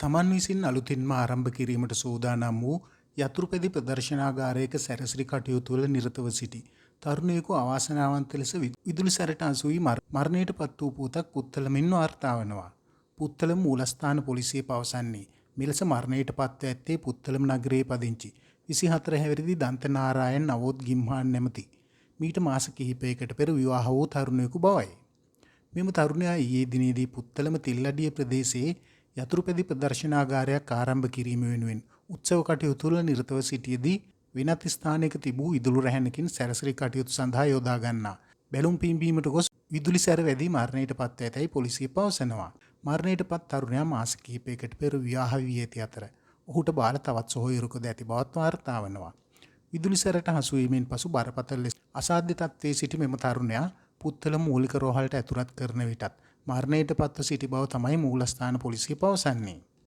තමන් විසින් අලුතින්ම ආරම්භ කිරීමට සූදානම් වූ යතුරුපැදි ප්‍රදර්ශනාගාරයක සැරසිලි කටයුතු වල නිරතව සිටි තරුණයෙකු අවාසනාවන්ත ලෙස විදුලි සැරට අසු වී මරණයට පත් වූ පුවතක් පුත්තලමින් වාර්තා වනවා. පුත්තලම මූලස්ථාන පොලිසිය පවසන්නේ මෙලෙස මරණයට පත්ව ඇත්තේ පුත්තලම නගරයේ පදිංචි 24 හැවිරිදි දන්තනාරායන් නවෝත් ගිම්හාන් නැමැති මීට මාස කිහිපයකට පෙර විවාහ වූ තරුණයෙකු බවයි. මෙම තරුණයා ඊයේ දිනේදී පුත්තලම තිල්ලඩිය ප්‍රදේශයේ යතුරුපැදි ප්‍රදර්ශනාගාරයක් ආරම්භ කිරීම වෙනුවෙන් උත්සව කටයුතු වල නිරතව සිටියේදී වෙනත් ස්ථානයක තිබූ ඉදුළු රැහැනකින් සැරසිලි කටයුතු සඳහා යොදා ගන්නා බැලුම් පිම්බීමට ගොස් විදුලි සැර වැදී මරණයට පත් ඇතැයි පොලිසිය පවසනවා. මරණයට පත් තරුණයා මාස කිහිපයකට පෙර විවාහ වී ඇති අතර ඔහුට බාල තවත් සොහොයුරකද ඇති බවත් වාර්තා වනවා. විදුලි සැරට හසු වීමෙන් පසු බරපතල ලෙස අසාධ්‍ය තත්ත්වයේ සිටි මෙම තරුණයා පුත්තලම මූලික රෝහලට ඇතුළත් කරන විටත් මරණයට පත්ව සිටි බව තමයි මූලස්ථාන පොලිසිය පවසන්නේ.